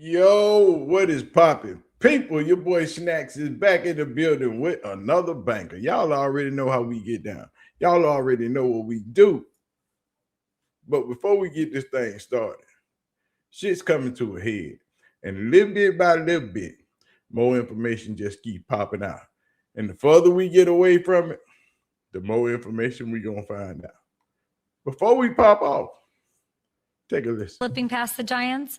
Yo, what is popping? People, your boy Snacks is back in the building with another banker. Y'all already know how we get down. Y'all already know what we do. But before we get this thing started, shit's coming to a head. And little bit by little bit, more information just keep popping out. And the further we get away from it, the more information we gonna find out. Before we pop off, take a listen. Slipping past the Giants?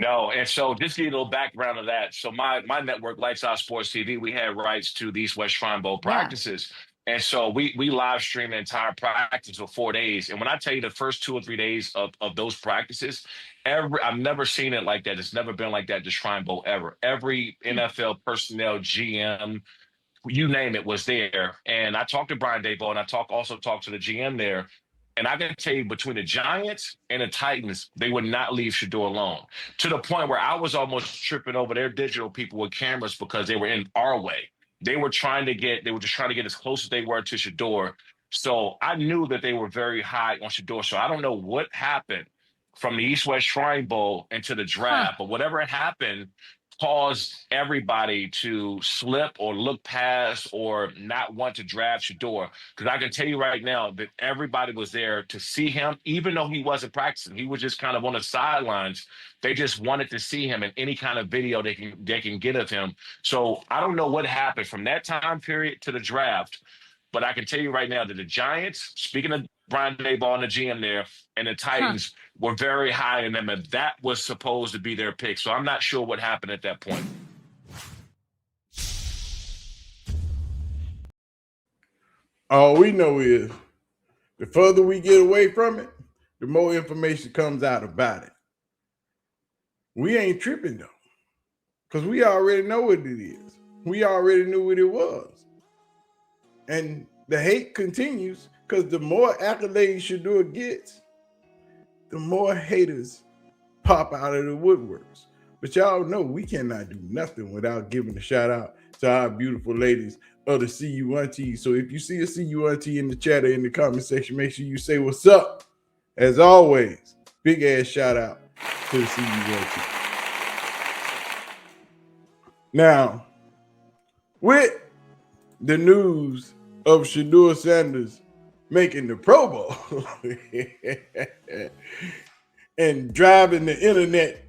No, and so just give you a little background of that. So my network, Lights Out Sports TV, we had rights to the East West Shrine Bowl Yeah. practices. And so we live streamed the entire practice for 4 days. And when I tell you the first 2 or 3 days of those practices, I've never seen it like that. It's never been like that, the Shrine Bowl ever. Every NFL personnel, GM, you name it, was there. And I talked to Brian Daboll, and also talked to the GM there. And I can tell you, between the Giants and the Titans, they would not leave Shedeur alone, to the point where I was almost tripping over their digital people with cameras because they were in our way. They were just trying to get as close as they were to Shedeur. So I knew that they were very high on Shedeur. So I don't know what happened from the East West Shrine Bowl into the draft, but whatever had happened caused everybody to slip or look past or not want to draft Shedeur. Because I can tell you right now that everybody was there to see him, even though he wasn't practicing. He was just kind of on the sidelines. They just wanted to see him in any kind of video they can get of him. So I don't know what happened from that time period to the draft. But I can tell you right now that the Giants, speaking of Brian Daboll and the GM there, and the Titans were very high in them, and that was supposed to be their pick. So I'm not sure what happened at that point. All we know is the further we get away from it, the more information comes out about it. We ain't tripping though, because we already know what it is. We already knew what it was. And the hate continues because the more accolades Shedeur gets, the more haters pop out of the woodworks. But y'all know we cannot do nothing without giving a shout out to our beautiful ladies of the CU Aunties. So if you see a CU Auntie in the chat or in the comment section, make sure you say what's up. As always, big ass shout out to the CU Auntie. Now, with the news of shedeursanders making the Pro Bowl and driving the internet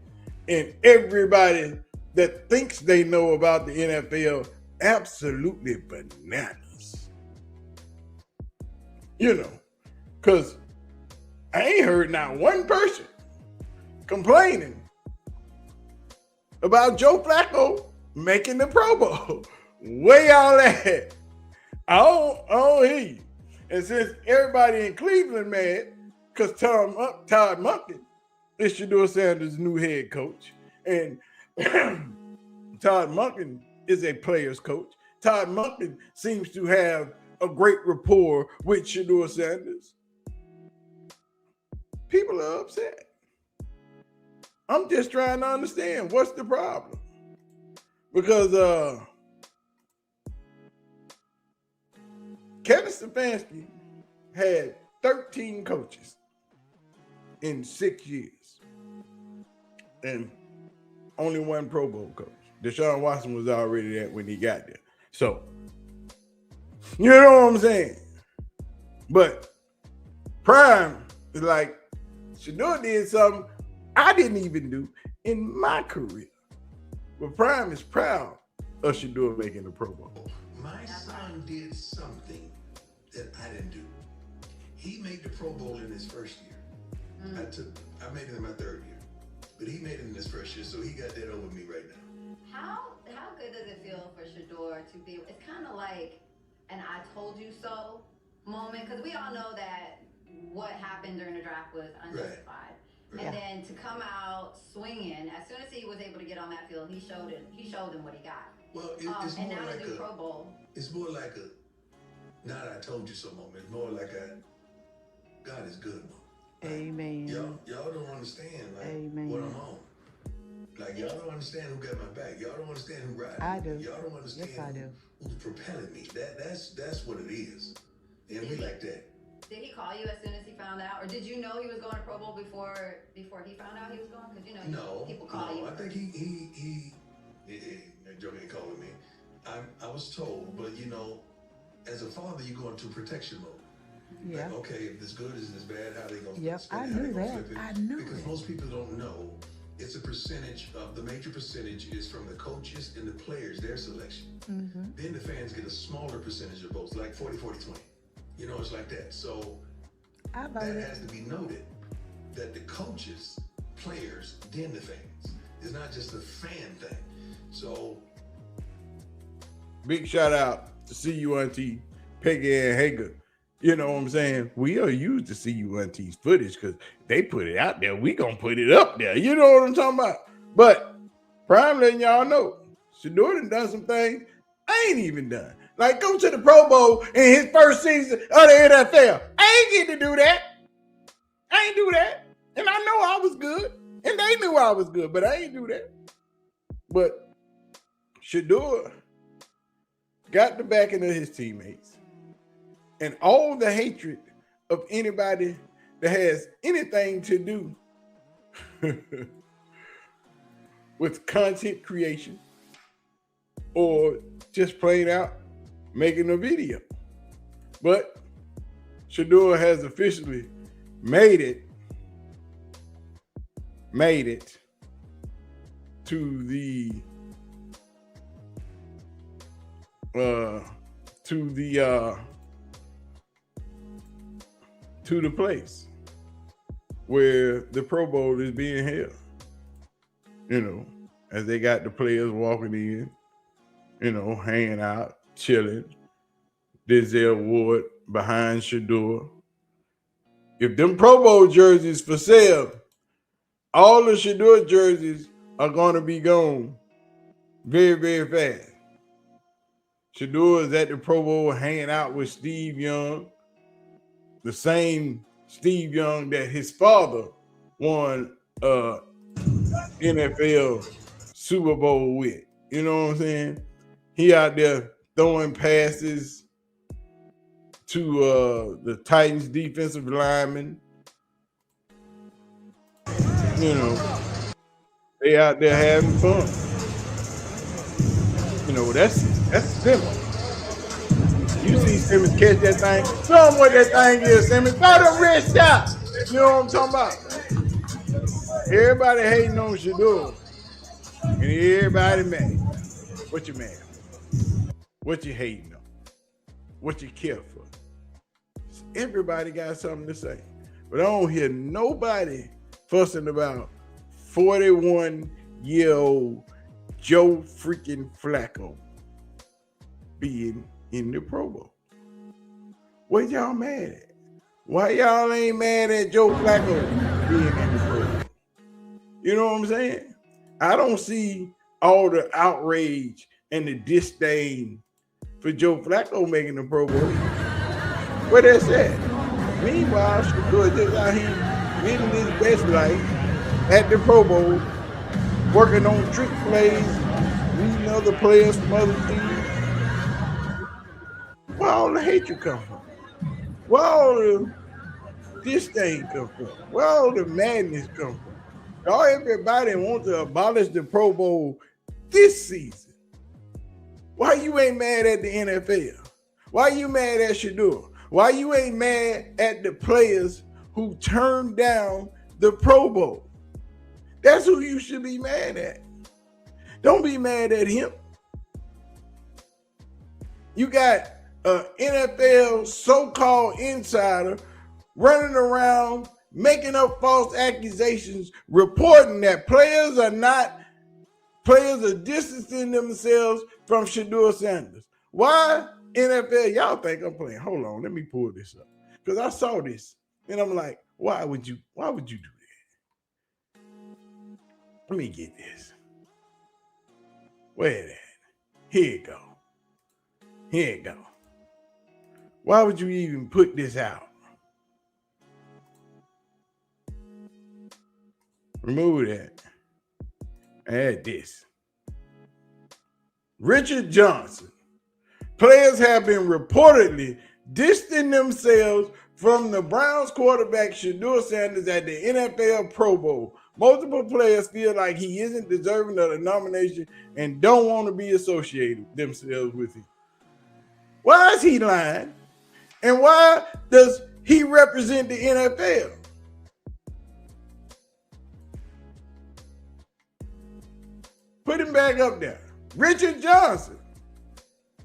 and everybody that thinks they know about the NFL absolutely bananas. You know, because I ain't heard not one person complaining about Joe Flacco making the Pro Bowl. Where y'all at? I don't hear you. And since everybody in Cleveland mad, because Todd Monken is shedeursanders' new head coach, and Todd Monken is a player's coach. Todd Monken seems to have a great rapport with shedeursanders. People are upset. I'm just trying to understand what's the problem. Because Kevin Stefanski had 13 coaches in 6 years and only one Pro Bowl coach. Deshaun Watson was already there when he got there. So, you know what I'm saying? But Prime is like, Shedeur did something I didn't even do in my career. But Prime is proud of Shedeur making the Pro Bowl. My son did something that I didn't do. He made the Pro Bowl in his first year. I made it in my third year, but he made it in his first year, so he got that over me right now. How good does it feel for Shedeur to be? It's kind of like an "I told you so" moment, because we all know that what happened during the draft was unjustified. Right. And then to come out swinging, as soon as he was able to get on that field, he showed them what he got. Well, it's and more now like to do Pro Bowl. It's more like a not "I told you so" moment. It's more like a God is good moment. Amen. Y'all don't understand Amen. What I'm on. Like y'all don't understand who got my back. Y'all don't understand who riding. I do. Y'all don't understand yes, I do. who's propelling me. That's what it is. And we like that. Did he call you as soon as he found out, or did you know he was going to Pro Bowl before he found out he was going? Because people call you. I think he Joe ain't calling me. I was told, but as a father, you go into protection mode. Yeah. Like, okay, if this good is this bad, how they gonna Yep, spend I it, how knew they gonna that. flip it? I knew because it. most people don't know. It's a percentage of the major percentage is from the coaches and the players, their selection. Then the fans get a smaller percentage of votes, like 40-40-20. It's like that. So that has to be noted that the coaches, players, then the fans. It's not just a fan thing. So big shout out to CU Auntie Peggy and Hager. You know what I'm saying? We'll use the CU Auntie's footage because they put it out there. We gonna put it up there. You know what I'm talking about? But Prime letting y'all know, Shedeur done some things I ain't even done. Like go to the Pro Bowl in his first season of the NFL. I ain't get to do that. I ain't do that. And I know I was good. And they knew I was good, but I ain't do that. But Shedeur got the backing of his teammates and all the hatred of anybody that has anything to do with content creation or just plain out making a video. But Shedeur has officially made it to the place where the Pro Bowl is being held. As they got the players walking in, hanging out, chilling. Denzel Ward behind Shedeur. If them Pro Bowl jerseys for sale, all the Shedeur jerseys are going to be gone very, very fast. Shedeur is at the Pro Bowl hanging out with Steve Young, the same Steve Young that his father won NFL Super Bowl with. You know what I'm saying? He out there throwing passes to the Titans defensive linemen. They out there having fun. That's simple. You see Simmons catch that thing. Show him what that thing is, Simmons. Throw them wrist shots. You know what I'm talking about? Everybody hating on Shedeur. And everybody mad. What you mad for? What you hating on? What you care for? Everybody got something to say. But I don't hear nobody fussing about 41-year-old Joe freaking Flacco being in the Pro Bowl. What y'all mad at? Why y'all ain't mad at Joe Flacco being in the Pro Bowl? You know what I'm saying? I don't see all the outrage and the disdain for Joe Flacco making the Pro Bowl. Where that's at? Meanwhile, Shedeur just out here living his best life at the Pro Bowl, working on trick plays, meeting other players from other teams. Where all the hatred come from? Where all the disdain come from? Where all the madness come from? Everybody wants to abolish the Pro Bowl this season. Why you ain't mad at the NFL? Why you mad at Shedeur? Why you ain't mad at the players who turned down the Pro Bowl? That's who you should be mad at. Don't be mad at him. You got an NFL so-called insider running around making up false accusations, reporting that players are distancing themselves from Shedeursanders. Why? NFL, y'all think I'm playing. Hold on, let me pull this up. Because I saw this and I'm like, why would you do that? Let me get this. Where that? Here it go. Here it go. Why would you even put this out? Remove that. Add this. Richard Johnson. Players have been reportedly distancing themselves From the Browns quarterback Shedeur Sanders at the NFL Pro Bowl, multiple players feel like he isn't deserving of the nomination and don't want to be associated themselves with him. Why is he lying? And why does he represent the NFL? Put him back up there. Richard Johnson.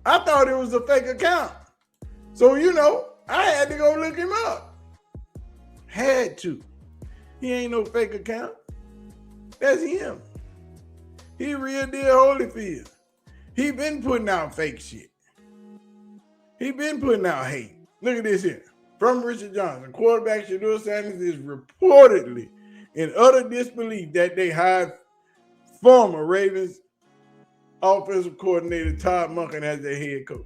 I thought it was a fake account. So, you know, I had to go look him up. Had to. He ain't no fake account. That's him. He real deal Holyfield. He been putting out fake shit. He been putting out hate. Look at this here. From Richard Johnson, quarterback Shedeur Sanders is reportedly in utter disbelief that they hired former Ravens offensive coordinator Todd Monken as their head coach.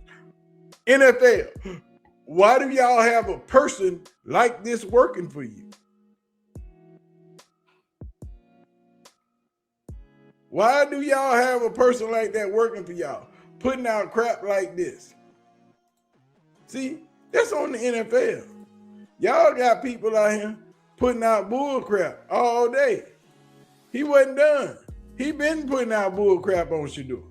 NFL, why do y'all have a person like this working for you? Why do y'all have a person like that working for y'all, putting out crap like this? See, that's on the NFL. Y'all got people out here putting out bull crap all day. He wasn't done. He been putting out bull crap on Shedeur.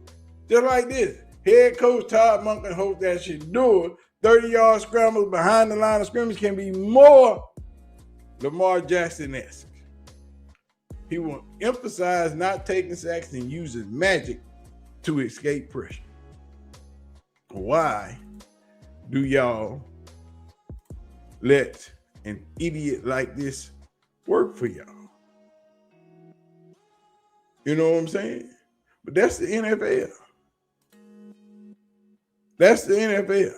Just like this. Head coach Todd Monken hopes that Shedeur 30-yard scrambles behind the line of scrimmage can be more Lamar Jackson-esque. He will emphasize not taking sacks and uses magic to escape pressure. Why do y'all let an idiot like this work for y'all? You know what I'm saying? But that's the NFL. That's the NFL.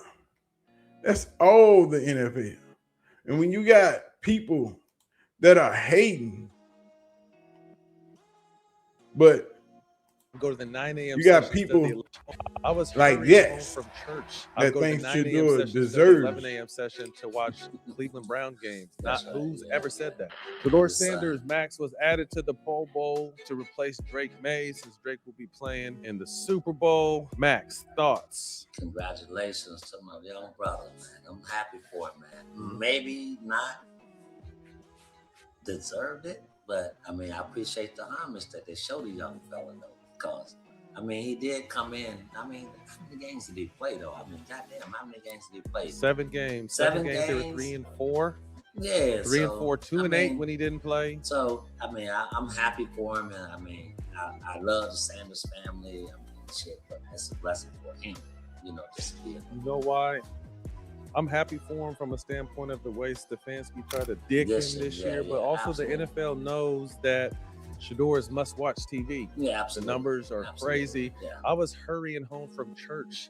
That's all the NFL. And when you got people that are hating, but go to the 9 a.m. you got people I was like yes from church. I that go to the thinks 9 a.m. Shedeur session, deserves 11 a.m. session to watch Cleveland Brown games. Not That's right, who's yeah. ever said that. Shedeursanders Max was added to the Pro Bowl to replace Drake May, since Drake will be playing in the Super Bowl. Max, thoughts? Congratulations to my young brother, man. I'm happy for him, man. Maybe not deserved it, but I mean, I appreciate the homage that they show the young fella, though, because I mean, he did come in. I mean, how many games did he play, though? I mean, goddamn, how many games did he play? 7 games. Seven They were games. 3-4. Yeah, 3-4, 2-8 when he didn't play. So, I mean, I'm happy for him, and I mean, I love the Sanders family. I mean, shit, but it's a blessing for him, you know, just to be. You know why? I'm happy for him from a standpoint of the way Stefanski tried to dig him this year, but also absolutely. the NFL knows that Shedeur is must-watch TV. Yeah, absolutely. The numbers are crazy. Yeah. I was hurrying home from church.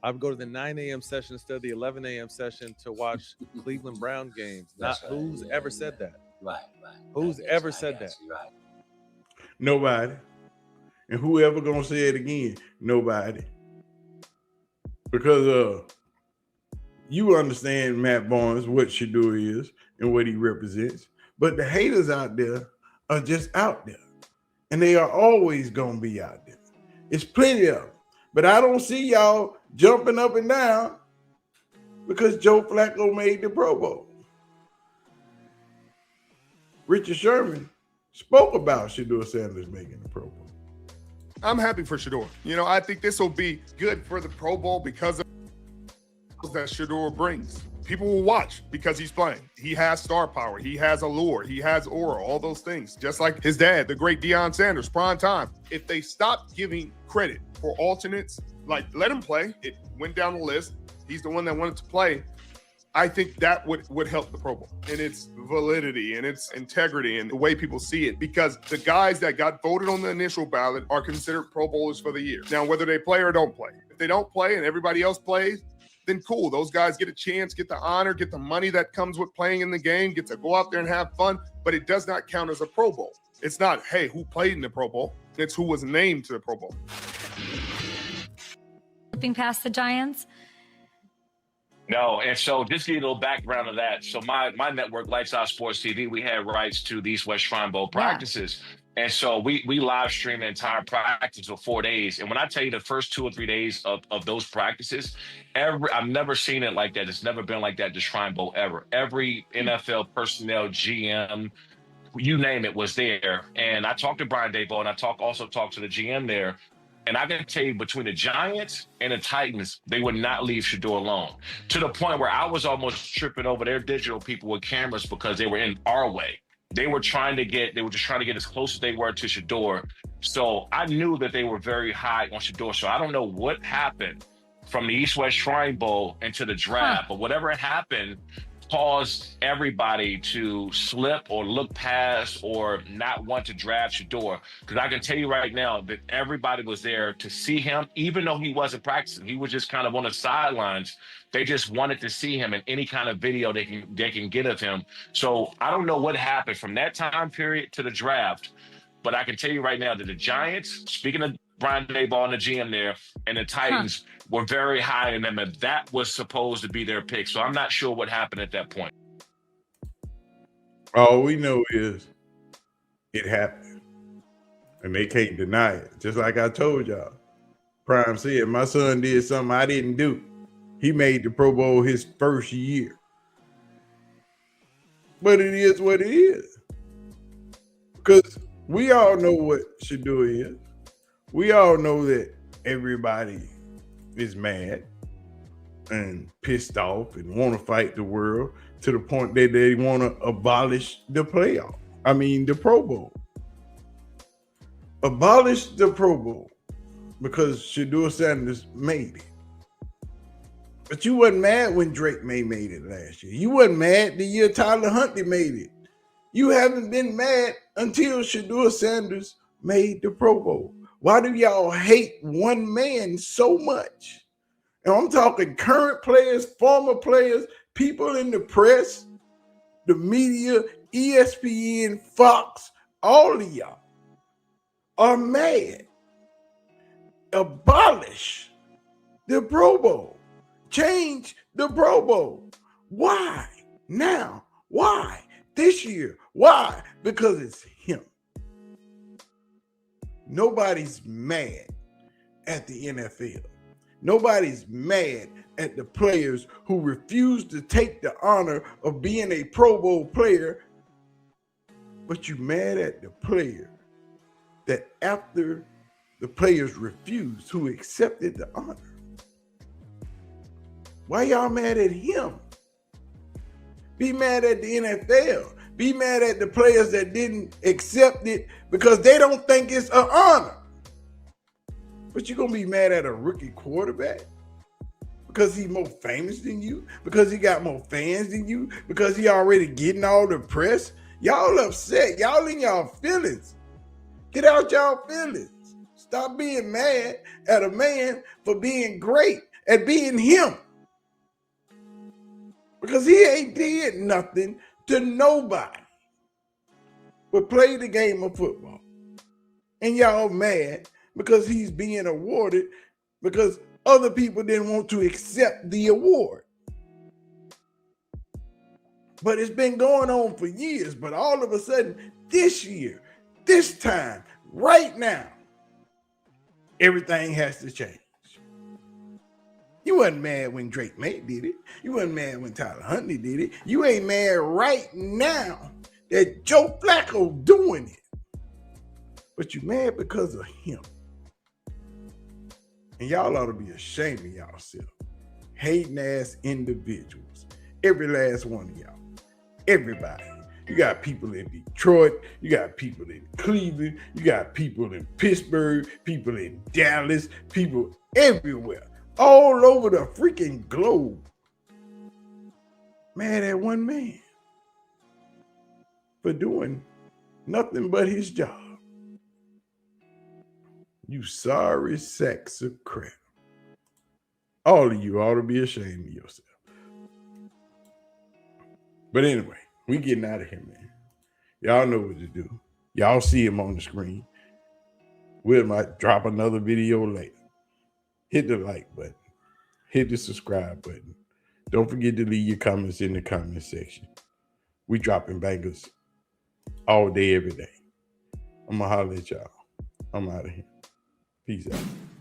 I would go to the 9 a.m. session instead of the 11 a.m. session to watch Cleveland Brown games. Not That's right. who's ever said that. Right. Who's ever said that? Right. nobody. And whoever gonna say it again, nobody. Because you understand Matt Barnes, what Shedeur is and what he represents. But the haters out there are just out there. And they are always gonna be out there. It's plenty of them. But I don't see y'all jumping up and down because Joe Flacco made the Pro Bowl. Richard Sherman spoke about Shedeur Sanders making the Pro Bowl. I'm happy for Shedeur. You know, I think this will be good for the Pro Bowl because of that Shedeur brings. People will watch because he's playing. He has star power. He has allure. He has aura, all those things. Just like his dad, the great Deion Sanders, prime time. If they stop giving credit for alternates, like let him play. It went down the list. He's the one that wanted to play. I think that would help the Pro Bowl and its validity and its integrity and the way people see it, because the guys that got voted on the initial ballot are considered Pro Bowlers for the year. Now, whether they play or don't play, if they don't play and everybody else plays, then cool. Those guys get a chance, get the honor, get the money that comes with playing in the game, get to go out there and have fun, but it does not count as a Pro Bowl. It's not, hey, who played in the Pro Bowl? It's who was named to the Pro Bowl. Flipping past the Giants. No, and so just give you a little background of that. So my network, Lights Out Sports TV, we had rights to these West Shrine Bowl practices. And so we live streamed the entire practice for 4 days. And when I tell you the first 2 or 3 days of those practices, I've never seen it like that. It's never been like that, the Shrine Bowl ever. Every NFL personnel, GM, you name it, was there. And I talked to Brian Daboll, and also talked to the GM there. And I can tell you, between the Giants and the Titans, they would not leave Shedeur alone, to the point where I was almost tripping over their digital people with cameras because they were in our way. They were just trying to get as close as they were to Shedeur. So I knew that they were very high on Shedeur. So I don't know what happened from the East-West Shrine Bowl into the draft, but whatever happened caused everybody to slip or look past or not want to draft Shedeur. Because I can tell you right now that everybody was there to see him, even though he wasn't practicing. He was just kind of on the sidelines. They just wanted to see him in any kind of video they can get of him. So I don't know what happened from that time period to the draft, but I can tell you right now that the Giants, speaking of Brian Daboll and the GM there, and the Titans were very high in them, and that was supposed to be their pick. So I'm not sure what happened at that point. All we know is it happened, and they can't deny it. Just like I told y'all, Prime said, my son did something I didn't do. He made the Pro Bowl his first year. But it is what it is. Because we all know what Shedeur is. We all know that everybody is mad and pissed off and want to fight the world to the point that they want to abolish the playoff. I mean, the Pro Bowl. Abolish the Pro Bowl because Shedeursanders made it. But you wasn't mad when Drake May made it last year. You wasn't mad the year Tyler Huntley made it. You haven't been mad until Shedeursanders made the Pro Bowl. Why do y'all hate one man so much? And I'm talking current players, former players, people in the press, the media, ESPN, Fox, all of y'all are mad. Abolish the Pro Bowl. Change the Pro Bowl. Why? Now. Why? This year. Why? Because it's him. Nobody's mad at the NFL. Nobody's mad at the players who refuse to take the honor of being a Pro Bowl player, but you mad at the player that after the players refused, who accepted the honor. Why y'all mad at him? Be mad at the NFL. Be mad at the players that didn't accept it because they don't think it's an honor. But you're going to be mad at a rookie quarterback because he's more famous than you, because he got more fans than you, because he already getting all the press. Y'all upset. Y'all in y'all feelings. Get out y'all feelings. Stop being mad at a man for being great at being him. Because he ain't did nothing to nobody but play the game of football. And y'all mad because he's being awarded because other people didn't want to accept the award. But it's been going on for years. But all of a sudden, this year, this time, right now, everything has to change. You wasn't mad when Drake May did it. You wasn't mad when Tyler Huntley did it. You ain't mad right now that Joe Flacco doing it. But you mad because of him. And y'all ought to be ashamed of yourself. Hating ass individuals. Every last one of y'all. Everybody. You got people in Detroit. You got people in Cleveland. You got people in Pittsburgh. People in Dallas. People everywhere. All over the freaking globe. Mad at one man for doing nothing but his job. You sorry sacks of crap. All of you ought to be ashamed of yourself. But anyway, we getting out of here, man. Y'all know what to do. Y'all see him on the screen. We might drop another video later. Hit the like button. Hit the subscribe button. Don't forget to leave your comments in the comment section. We dropping bangers all day, every day. I'm I'm gonna holler at y'all. I'm out of here. Peace out.